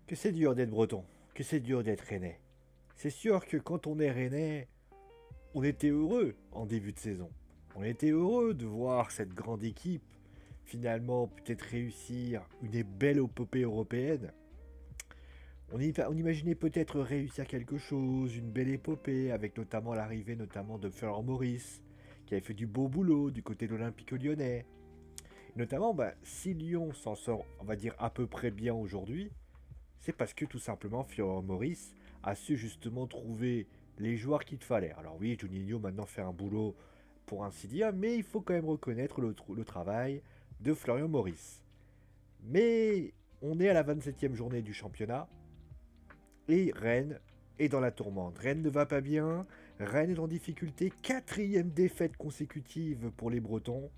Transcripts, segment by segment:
Que c'est dur d'être breton, que c'est dur d'être rennais. C'est sûr que quand on est rennais, on était heureux en début de saison. On était heureux de voir cette grande équipe finalement peut-être réussir une belle épopée européenne. On imaginait peut-être réussir quelque chose, une belle épopée, avec notamment l'arrivée notamment de Florent Maurice, qui avait fait du beau boulot du côté de l'Olympique lyonnais. Notamment, si Lyon s'en sort, on va dire, à peu près bien aujourd'hui, c'est parce que tout simplement Florent Maurice a su justement trouver les joueurs qu'il fallait. Alors oui, Juninho maintenant fait un boulot pour ainsi dire, mais il faut quand même reconnaître le travail de Florian Maurice. Mais on est à la 27e journée du championnat et Rennes est dans la tourmente. Rennes ne va pas bien, Rennes est en difficulté, quatrième défaite consécutive pour les Bretons,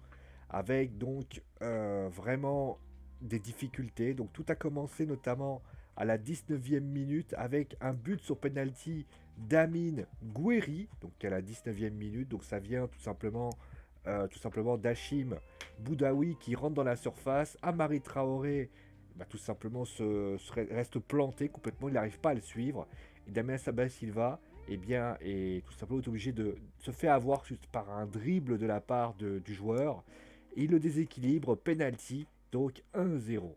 avec donc vraiment des difficultés. Donc tout a commencé notamment à la 19e minute avec un but sur penalty d'Amine Gouiri, donc à la 19e minute. Donc ça vient tout simplement d'Hachim Boudaoui qui rentre dans la surface. Amari Traoré, tout simplement reste planté complètement, il n'arrive pas à le suivre. Et Damien Silva, est tout simplement obligé de se faire avoir juste par un dribble de la part du joueur. Et il le déséquilibre, penalty, donc 1-0.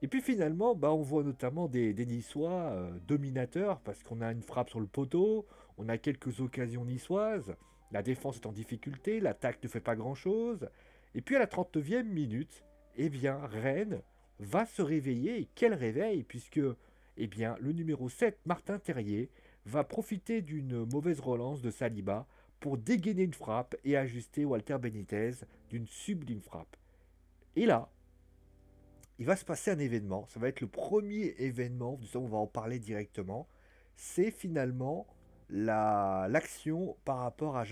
Et puis finalement, on voit notamment des Niçois dominateurs, parce qu'on a une frappe sur le poteau, on a quelques occasions niçoises, la défense est en difficulté, l'attaque ne fait pas grand-chose. Et puis à la 39e minute, Rennes va se réveiller, et quel réveil, puisque le numéro 7, Martin Terrier, va profiter d'une mauvaise relance de Saliba pour dégainer une frappe et ajuster Walter Benitez d'une sublime frappe. Et là, il va se passer un événement. Ça va être le premier événement, on va en parler directement. C'est finalement l'action par rapport à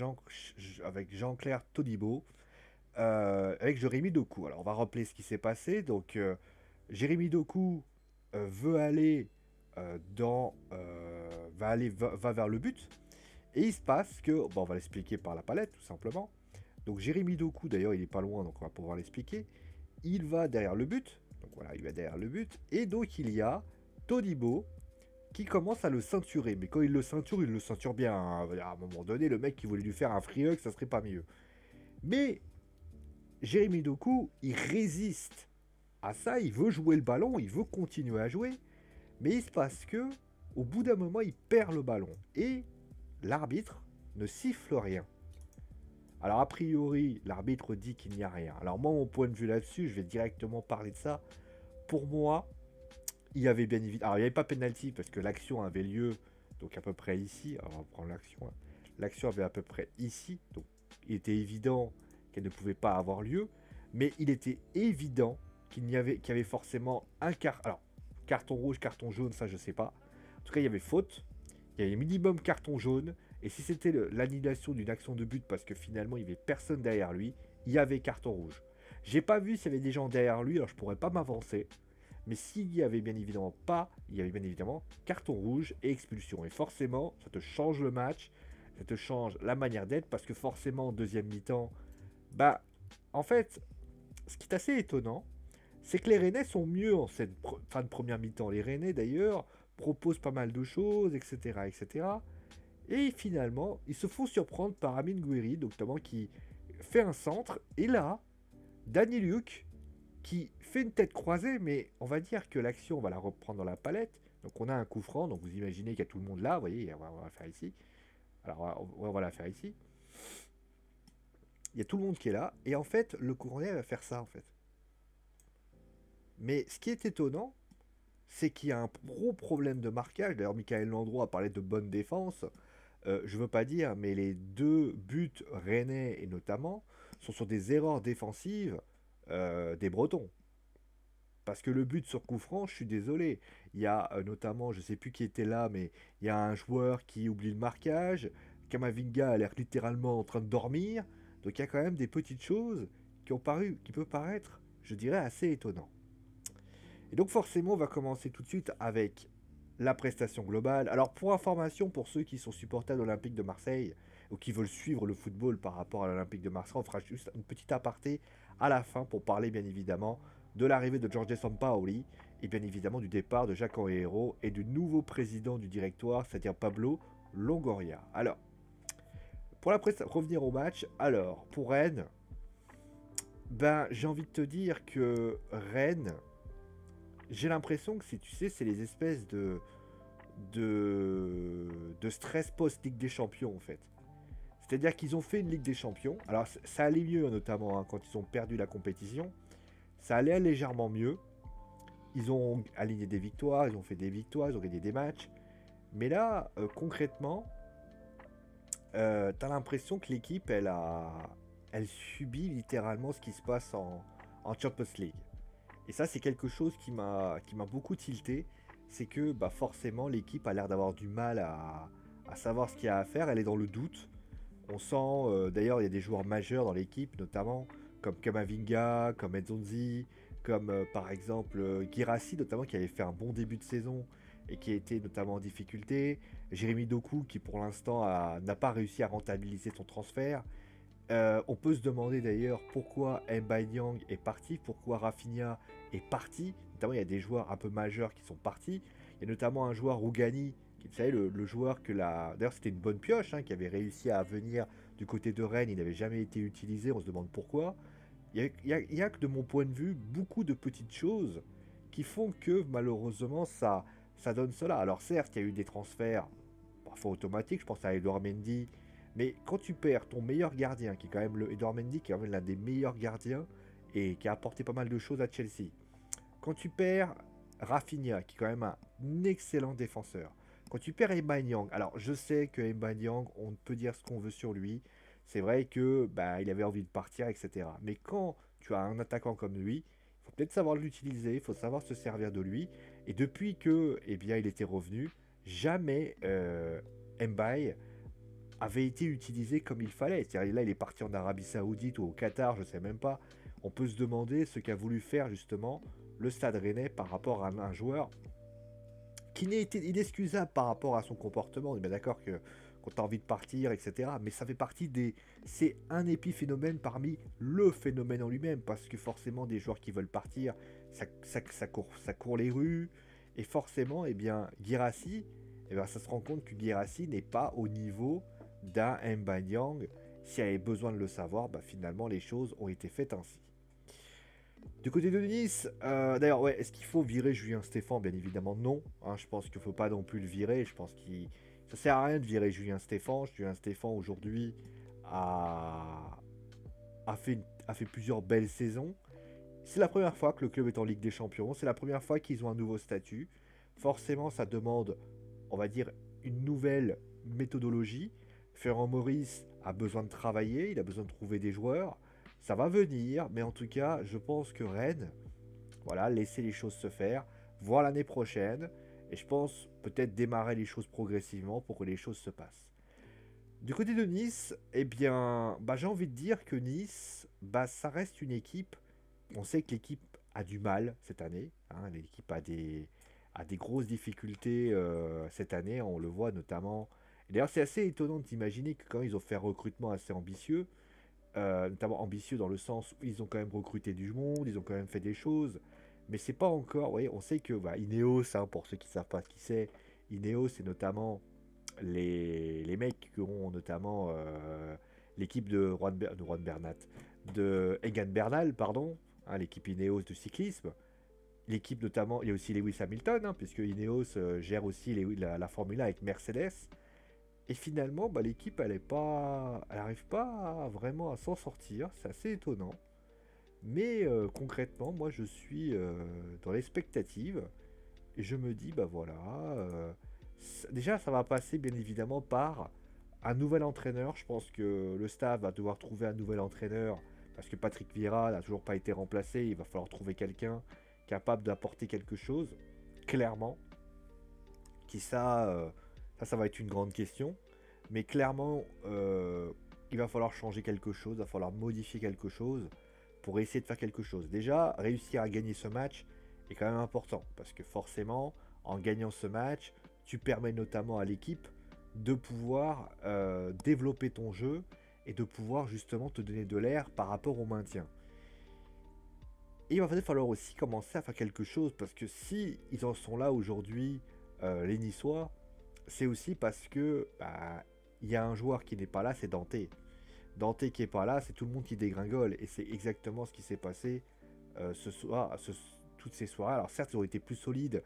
avec Jean-Claire Todibo, avec Jérémy Doku. Alors on va rappeler ce qui s'est passé. Donc Jérémy Doku veut aller va vers le but. Et il se passe que, on va l'expliquer par la palette tout simplement. Donc Jérémy Doku, d'ailleurs il est pas loin, donc on va pouvoir l'expliquer. Il va derrière le but, donc voilà, il va derrière le but, et donc il y a Todibo qui commence à le ceinturer. Mais quand il le ceinture bien, hein. À un moment donné, le mec qui voulait lui faire un free hug, ça serait pas mieux. Mais Jérémy Doku, il résiste à ça, il veut jouer le ballon, il veut continuer à jouer, mais il se passe que, au bout d'un moment, il perd le ballon. Et l'arbitre ne siffle rien. Alors, a priori, l'arbitre dit qu'il n'y a rien. Alors, moi, mon point de vue là-dessus, je vais directement parler de ça. Pour moi, il y avait bien évidemment... Alors, il n'y avait pas pénalty parce que l'action avait lieu, donc à peu près ici. Alors, on va prendre l'action. Hein. L'action avait à peu près ici. Donc, il était évident qu'elle ne pouvait pas avoir lieu. Mais il était évident qu'il y avait forcément un quart... Alors, carton rouge, carton jaune, ça, je sais pas. En tout cas, il y avait faute. Il y avait minimum carton jaune. Et si c'était l'annulation d'une action de but parce que finalement il n'y avait personne derrière lui, il y avait carton rouge. J'ai pas vu s'il y avait des gens derrière lui, alors je pourrais pas m'avancer. Mais s'il y avait bien évidemment pas, il y avait bien évidemment carton rouge et expulsion. Et forcément, ça te change le match, ça te change la manière d'être parce que forcément en deuxième mi-temps, en fait, ce qui est assez étonnant, c'est que les Rennais sont mieux en cette fin de première mi-temps. Les Rennais d'ailleurs proposent pas mal de choses, etc., etc. Et finalement, ils se font surprendre par Amine Gouiri, notamment qui fait un centre. Et là, Danny Luke, qui fait une tête croisée, mais on va dire que l'action, on va la reprendre dans la palette. Donc on a un coup franc, donc vous imaginez qu'il y a tout le monde là, vous voyez, on va la faire ici. Alors on va la faire ici. Il y a tout le monde qui est là, et en fait, le courrier va faire ça, en fait. Mais ce qui est étonnant, c'est qu'il y a un gros problème de marquage. D'ailleurs, Michael Landreau a parlé de bonne défense. Je veux pas dire, mais les deux buts rennais, et notamment, sont sur des erreurs défensives des Bretons. Parce que le but sur coup franc, je suis désolé. Il y a notamment, je sais plus qui était là, mais il y a un joueur qui oublie le marquage. Kamavinga a l'air littéralement en train de dormir. Donc il y a quand même des petites choses qui peuvent paraître, je dirais, assez étonnant. Et donc forcément, on va commencer tout de suite avec la prestation globale. Alors pour information, pour ceux qui sont supporters de l'Olympique de Marseille ou qui veulent suivre le football par rapport à l'Olympique de Marseille, on fera juste une petite aparté à la fin pour parler bien évidemment de l'arrivée de Jorge Sampaoli et bien évidemment du départ de Jacques Henri et du nouveau président du directoire, c'est-à-dire Pablo Longoria. Alors, pour revenir au match, alors, pour Rennes, ben, j'ai envie de te dire que Rennes, j'ai l'impression que si tu sais, c'est les espèces de stress post-Ligue des Champions, en fait. C'est-à-dire qu'ils ont fait une Ligue des Champions. Alors, ça allait mieux, notamment, hein, quand ils ont perdu la compétition. Ça allait légèrement mieux. Ils ont aligné des victoires, ils ont fait des victoires, ils ont gagné des matchs. Mais là, concrètement, t'as l'impression que l'équipe, elle subit littéralement ce qui se passe en Champions League. Et ça, c'est quelque chose qui m'a beaucoup tilté. C'est que bah, forcément, l'équipe a l'air d'avoir du mal à savoir ce qu'il y a à faire. Elle est dans le doute. On sent, d'ailleurs, il y a des joueurs majeurs dans l'équipe, notamment comme Kamavinga, comme Enzonzi, comme par exemple Guirassy, notamment, qui avait fait un bon début de saison et qui a été notamment en difficulté. Jérémy Doku, qui pour l'instant n'a pas réussi à rentabiliser son transfert. On peut se demander d'ailleurs pourquoi M'Baye est parti, pourquoi Rafinha est parti. Notamment, il y a des joueurs un peu majeurs qui sont partis. Il y a notamment un joueur, Rougani, qui, vous savez, le joueur que la... D'ailleurs, c'était une bonne pioche, hein, qui avait réussi à venir du côté de Rennes. Il n'avait jamais été utilisé, on se demande pourquoi. Il y a que de mon point de vue, beaucoup de petites choses qui font que, malheureusement, ça donne cela. Alors certes, il y a eu des transferts, parfois automatiques, je pense à Edouard Mendy. Mais quand tu perds ton meilleur gardien, qui est quand même Edouard Mendy, qui est quand même l'un des meilleurs gardiens et qui a apporté pas mal de choses à Chelsea. Quand tu perds Rafinha, qui est quand même un excellent défenseur. Quand tu perds M'Baye, alors je sais que M'Baye, on peut dire ce qu'on veut sur lui. C'est vrai que bah, il avait envie de partir, etc. Mais quand tu as un attaquant comme lui, il faut peut-être savoir l'utiliser, il faut savoir se servir de lui. Et depuis que, eh bien, il était revenu, jamais M'Baye avait été utilisé comme il fallait. C'est-à-dire là, il est parti en Arabie Saoudite ou au Qatar, je ne sais même pas. On peut se demander ce qu'a voulu faire justement le Stade Rennais par rapport à un joueur qui n'est été inexcusable par rapport à son comportement. On est bien d'accord que quand tu as envie de partir, etc. Mais ça fait partie des... C'est un épiphénomène parmi le phénomène en lui-même, parce que forcément, des joueurs qui veulent partir, ça court les rues. Et forcément, eh bien, Guirassy, eh bien, ça se rend compte que Guirassy n'est pas au niveau d'un M'Baye. Si elle avait besoin de le savoir, bah, finalement, les choses ont été faites ainsi. Du côté de Nice, d'ailleurs, ouais, est-ce qu'il faut virer Julien Stéphan? Bien évidemment, non. Hein, je pense qu'il ne faut pas non plus le virer. Je pense qu'il ça sert à rien de virer Julien Stéphan. Julien Stéphan, aujourd'hui, a... a fait plusieurs belles saisons. C'est la première fois que le club est en Ligue des Champions. C'est la première fois qu'ils ont un nouveau statut. Forcément, ça demande, on va dire, une nouvelle méthodologie. Ferran Maurice a besoin de travailler. Il a besoin de trouver des joueurs. Ça va venir, mais en tout cas, je pense que Rennes, voilà, laisser les choses se faire, voir l'année prochaine, et je pense peut-être démarrer les choses progressivement pour que les choses se passent. Du côté de Nice, eh bien, bah, j'ai envie de dire que Nice, bah, ça reste une équipe. On sait que l'équipe a du mal cette année. Hein, l'équipe a des grosses difficultés cette année. On le voit notamment. Et d'ailleurs, c'est assez étonnant d'imaginer que quand ils ont fait un recrutement assez ambitieux, notamment ambitieux dans le sens où ils ont quand même recruté du monde, ils ont quand même fait des choses, mais c'est pas encore. Vous voyez, on sait que bah, Ineos, hein, pour ceux qui ne savent pas ce qui c'est, Ineos, c'est notamment les mecs qui ont notamment l'équipe de Juan Bernat, de Egan Bernal, pardon, hein, l'équipe Ineos de cyclisme. L'équipe notamment, il y a aussi Lewis Hamilton, hein, puisque Ineos gère aussi la Formule 1 avec Mercedes. Et finalement, bah, l'équipe, elle n'arrive pas vraiment à s'en sortir. C'est assez étonnant. Mais concrètement, moi, je suis dans l'expectative. Et je me dis, bah voilà. Déjà, ça va passer bien évidemment par un nouvel entraîneur. Je pense que le staff va devoir trouver un nouvel entraîneur. Parce que Patrick Vieira n'a toujours pas été remplacé. Il va falloir trouver quelqu'un capable d'apporter quelque chose. Clairement. Qui ça va être une grande question. Mais clairement, il va falloir changer quelque chose, il va falloir modifier quelque chose pour essayer de faire quelque chose. Déjà, réussir à gagner ce match est quand même important. Parce que forcément, en gagnant ce match, tu permets notamment à l'équipe de pouvoir développer ton jeu et de pouvoir justement te donner de l'air par rapport au maintien. Et il va falloir aussi commencer à faire quelque chose, parce que si ils en sont là aujourd'hui, les Niçois, c'est aussi parce que bah, il y a un joueur qui n'est pas là, c'est Dante. Dante qui est pas là, c'est tout le monde qui dégringole. Et c'est exactement ce qui s'est passé ce soir, toutes ces soirées. Alors certes, ils ont été plus solides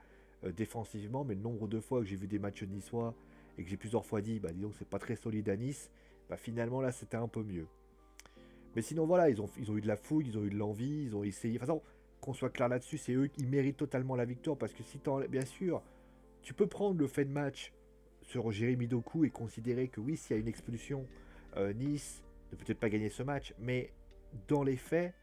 défensivement, mais le nombre de fois que j'ai vu des matchs niçois et que j'ai plusieurs fois dit, bah dis donc c'est pas très solide à Nice, bah finalement là c'était un peu mieux. Mais sinon voilà, ils ont eu de la fougue, ils ont eu de l'envie, ils ont essayé. De toute façon, qu'on soit clair là-dessus, c'est eux qui méritent totalement la victoire, parce que si bien sûr, tu peux prendre le fait de match sur Jérémy Doku et considérer que oui, s'il y a une expulsion, Nice ne peut peut-être pas gagner ce match, mais dans les faits,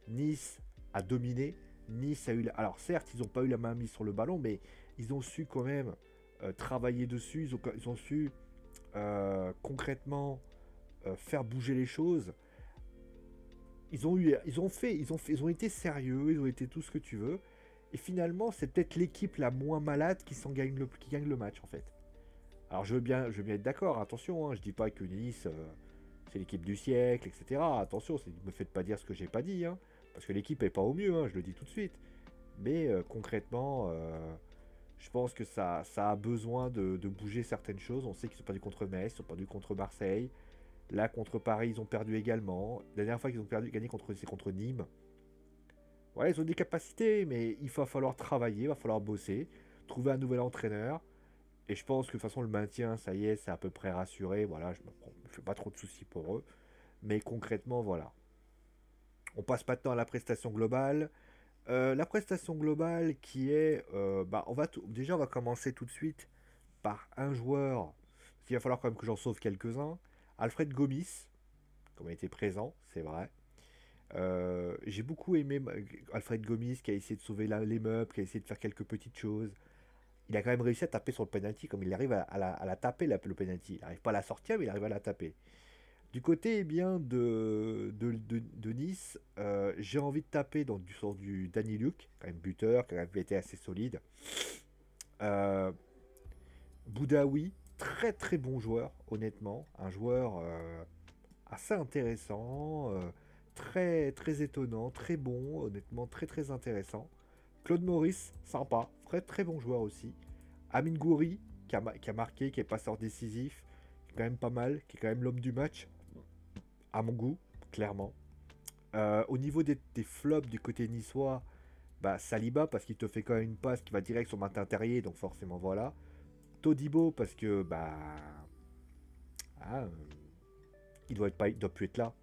Nice a dominé. Nice a eu. Alors certes, ils n'ont pas eu la main mise sur le ballon, mais ils ont su quand même travailler dessus. Ils ont su concrètement faire bouger les choses. Ils ont été sérieux, ils ont été tout ce que tu veux. Et finalement, c'est peut-être l'équipe la moins malade qui gagne le match en fait. Alors je veux bien être d'accord, attention, hein, je dis pas que Nice c'est l'équipe du siècle, etc. Attention, ne me faites pas dire ce que j'ai pas dit, hein, parce que l'équipe est pas au mieux, hein, je le dis tout de suite. Mais concrètement, je pense que ça a besoin de bouger certaines choses. On sait qu'ils sont perdus contre Metz, ils sont perdus contre Marseille. Là, contre Paris, ils ont perdu également. La dernière fois qu'ils ont gagné c'est contre Nîmes. Ouais, ils ont des capacités, mais il va falloir travailler, il va falloir bosser, trouver un nouvel entraîneur. Et je pense que de toute façon, le maintien, ça y est, c'est à peu près rassuré. Voilà, je me fais pas trop de soucis pour eux. Mais concrètement, voilà. On passe maintenant à la prestation globale. La prestation globale qui est... bah, déjà, on va commencer tout de suite par un joueur. Il va falloir quand même que j'en sauve quelques-uns. Alfred Gomis, comme il était présent, c'est vrai. J'ai beaucoup aimé Alfred Gomis qui a essayé de sauver les meubles, qui a essayé de faire quelques petites choses. Il a quand même réussi à taper sur le penalty, comme il arrive à la taper le penalty. Il n'arrive pas à la sortir, mais il arrive à la taper. Du côté eh bien, de Nice, j'ai envie de taper sur du Danny Luc, quand même buteur, qui a quand même été assez solide. Euh, Boudaoui, très très bon joueur, honnêtement. Un joueur assez intéressant, très très étonnant, très bon, honnêtement, très très intéressant. Claude Maurice, sympa, très très bon joueur aussi. Amine Gouiri, qui a marqué, qui est passeur décisif, qui est quand même pas mal, qui est quand même l'homme du match, à mon goût, clairement. Au niveau des flops du côté niçois, bah Saliba, parce qu'il te fait quand même une passe qui va direct sur Martin Terrier, donc forcément voilà. Todibo, parce que bah. Ah, il doit plus être là.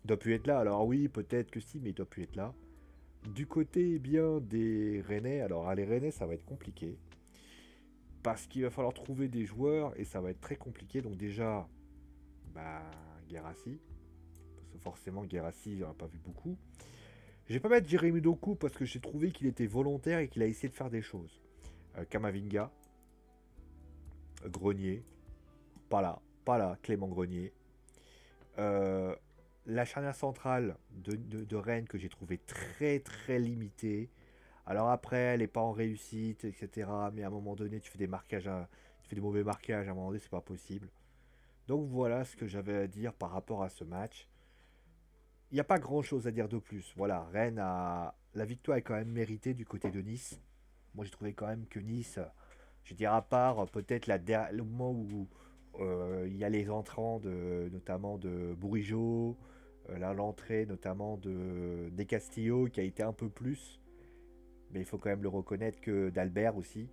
Il doit plus être là, alors oui, peut-être que si, mais il doit plus être là. Du côté eh bien des Rennais, alors les Rennais ça va être compliqué. Parce qu'il va falloir trouver des joueurs et ça va être très compliqué. Donc déjà, bah, Guérassi. Parce que forcément, Guérassi, j'en ai pas vu beaucoup. Je vais pas mettre Jérémy Doku parce que j'ai trouvé qu'il était volontaire et qu'il a essayé de faire des choses. Kamavinga. Grenier. Pas là. Pas là. Clément Grenier. La charnière centrale de Rennes que j'ai trouvé très très limitée. Alors après, elle n'est pas en réussite, etc. Mais à un moment donné, tu fais des marquages, tu fais des mauvais marquages, à un moment donné, c'est pas possible. Donc voilà ce que j'avais à dire par rapport à ce match. Il n'y a pas grand chose à dire de plus. Voilà, Rennes a. La victoire est quand même méritée du côté de Nice. Moi j'ai trouvé quand même que Nice, je dirais à part peut-être le moment où il y a les entrants notamment de Bourigeaud, l'entrée notamment de Castillo qui a été un peu plus. Mais il faut quand même le reconnaître que d'Albert aussi.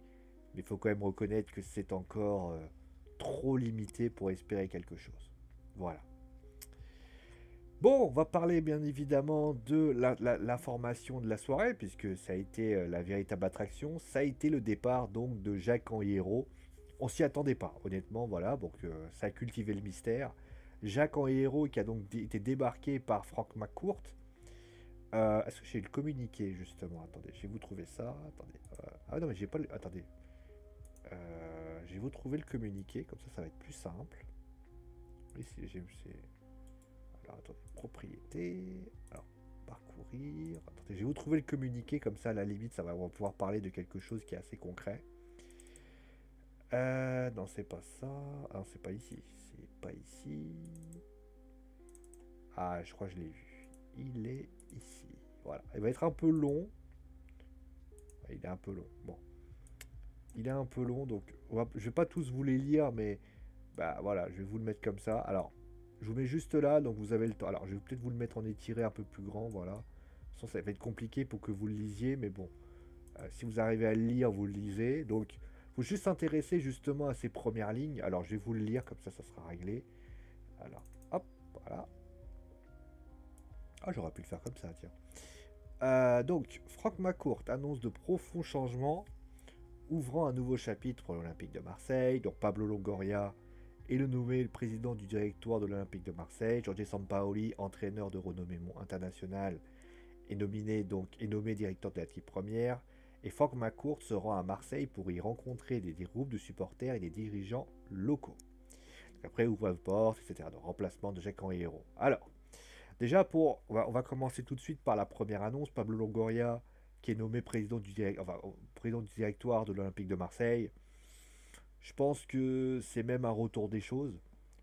Mais il faut quand même reconnaître que c'est encore trop limité pour espérer quelque chose. Voilà. Bon, on va parler bien évidemment de l'information de la soirée, puisque ça a été la véritable attraction. Ça a été le départ donc de Jacques Anhierro. On s'y attendait pas, honnêtement, voilà. Donc ça a cultivé le mystère. Jacques Anhierro qui a donc été débarqué par Franck McCourt. Est-ce que j'ai le communiqué justement? Attendez, je vais vous trouver ça. Attendez. Ah non, mais j'ai pas le. Attendez. Je vais vous trouver le communiqué, comme ça va être plus simple. Oui, alors attendez, propriété. Alors, parcourir. Attendez, je vais vous trouver le communiqué, comme ça à la limite, on va pouvoir parler de quelque chose qui est assez concret. Non, c'est pas ça. Ah, non, c'est pas ici. C'est pas ici. Ah, je crois que je l'ai vu. Il est ici. Voilà, il va être un peu long. Il est un peu long. Bon, il est un peu long, donc je vais pas tous vous les lire, mais bah voilà, je vais vous le mettre comme ça. Alors, je vous mets juste là, donc vous avez le temps. Alors, je vais peut-être vous le mettre en étiré un peu plus grand, voilà. Sinon, ça va être compliqué pour que vous le lisiez, mais bon, si vous arrivez à le lire, vous le lisez. Donc, il faut juste s'intéresser justement à ces premières lignes. Alors, je vais vous le lire, comme ça sera réglé. Alors, hop, voilà. Ah, j'aurais pu le faire comme ça, tiens. Donc, Franck McCourt annonce de profonds changements, ouvrant un nouveau chapitre pour l'Olympique de Marseille. Donc, Pablo Longoria est le nommé président du directoire de l'Olympique de Marseille. Jorge Sampaoli, entraîneur de renommée internationale, est nommé directeur de la type première. Et Franck McCourt se rend à Marseille pour y rencontrer des groupes de supporters et des dirigeants locaux. Après, ouvre la porte, etc. Donc, remplacement de Jacques-Henri Hérault. Alors, déjà, on va commencer tout de suite par la première annonce. Pablo Longoria, qui est nommé président du directoire de l'Olympique de Marseille. Je pense que c'est même un retour des choses,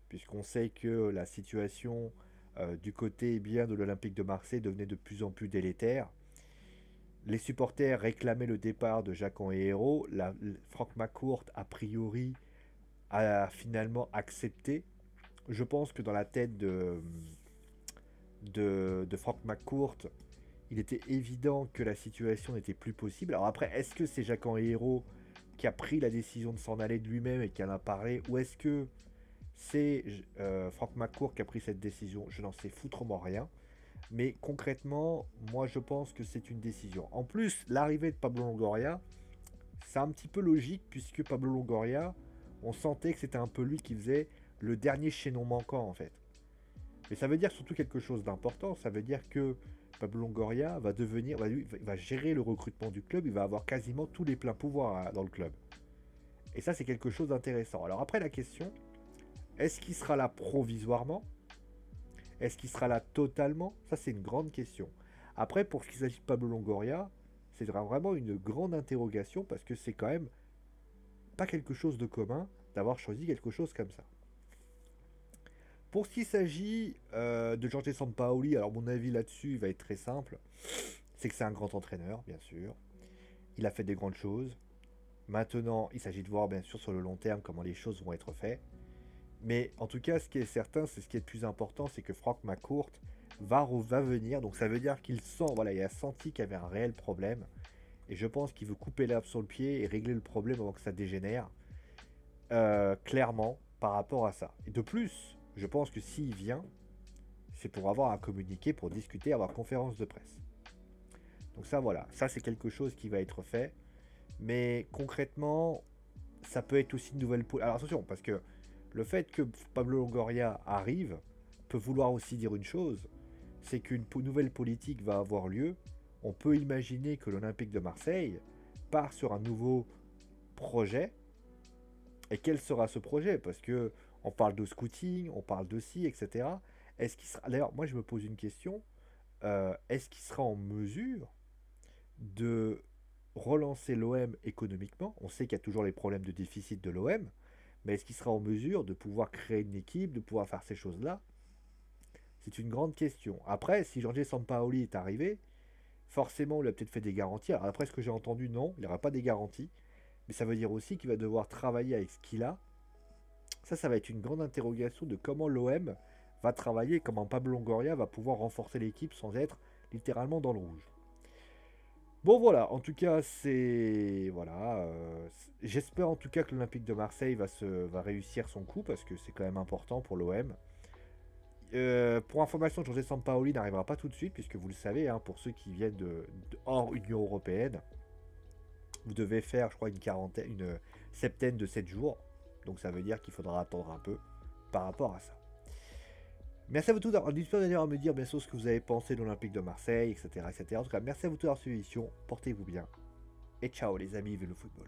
puisqu'on sait que la situation du côté bien de l'Olympique de Marseille devenait de plus en plus délétère. Les supporters réclamaient le départ de Jacques-Henri Hérault. Franck McCourt, a priori, a finalement accepté. Je pense que dans la tête de Franck McCourt, il était évident que la situation n'était plus possible. Alors après, est-ce que c'est Jacques-Henri Hérault qui a pris la décision de s'en aller de lui-même et qui en a parlé, ou est-ce que c'est Franck McCourt qui a pris cette décision? Je n'en sais foutrement rien. Mais concrètement, moi je pense que c'est une décision. En plus, l'arrivée de Pablo Longoria, c'est un petit peu logique, puisque Pablo Longoria, on sentait que c'était un peu lui qui faisait le dernier chaînon manquant en fait. Mais ça veut dire surtout quelque chose d'important. Ça veut dire que Pablo Longoria va gérer le recrutement du club. Il va avoir quasiment tous les pleins pouvoirs dans le club. Et ça, c'est quelque chose d'intéressant. Alors après, la question, est-ce qu'il sera là provisoirement? Est-ce qu'il sera là totalement? Ça, c'est une grande question. Après, pour ce qui s'agit de Pablo Longoria, c'est vraiment une grande interrogation parce que c'est quand même pas quelque chose de commun d'avoir choisi quelque chose comme ça. Pour ce qui s'agit de Jorge Sampaoli, alors mon avis là-dessus va être très simple. C'est que c'est un grand entraîneur, bien sûr. Il a fait des grandes choses. Maintenant, il s'agit de voir, bien sûr, sur le long terme, comment les choses vont être faites. Mais en tout cas, ce qui est certain, c'est ce qui est le plus important, c'est que Franck McCourt va venir. Donc ça veut dire qu'il sent, voilà, il a senti qu'il y avait un réel problème. Et je pense qu'il veut couper l'herbe sur le pied et régler le problème avant que ça dégénère. Clairement, par rapport à ça. Et de plus, je pense que s'il vient, c'est pour avoir un communiqué, pour discuter, avoir conférence de presse. Donc ça, voilà. Ça, c'est quelque chose qui va être fait. Mais concrètement, ça peut être aussi une nouvelle... Alors attention, parce que le fait que Pablo Longoria arrive peut vouloir aussi dire une chose, c'est qu'une nouvelle politique va avoir lieu. On peut imaginer que l'Olympique de Marseille part sur un nouveau projet. Et quel sera ce projet? Parce que on parle de scouting, on parle de ci, etc. Est-ce qu'il sera... D'ailleurs, moi je me pose une question. Est-ce qu'il sera en mesure de relancer l'OM économiquement? On sait qu'il y a toujours les problèmes de déficit de l'OM. Mais est-ce qu'il sera en mesure de pouvoir créer une équipe, de pouvoir faire ces choses-là? C'est une grande question. Après, si Jorge Sampaoli est arrivé, forcément, il a peut-être fait des garanties. Alors après, ce que j'ai entendu, non, il n'y aura pas des garanties. Mais ça veut dire aussi qu'il va devoir travailler avec ce qu'il a. Ça va être une grande interrogation de comment l'OM va travailler, comment Pablo Longoria va pouvoir renforcer l'équipe sans être littéralement dans le rouge. Bon voilà, en tout cas c'est... Voilà, j'espère en tout cas que l'Olympique de Marseille va réussir son coup parce que c'est quand même important pour l'OM. Pour information, Jorge Sampaoli n'arrivera pas tout de suite puisque vous le savez, hein, pour ceux qui viennent de hors Union Européenne, vous devez faire je crois une septaine de 7 jours. Donc ça veut dire qu'il faudra attendre un peu par rapport à ça. Merci à vous tous d'avoir d'ailleurs à me dire bien sûr ce que vous avez pensé de l'Olympique de Marseille, etc., etc. En tout cas, merci à vous tous d'avoir suivi l'émission. Portez-vous bien. Et ciao les amis, vive le football.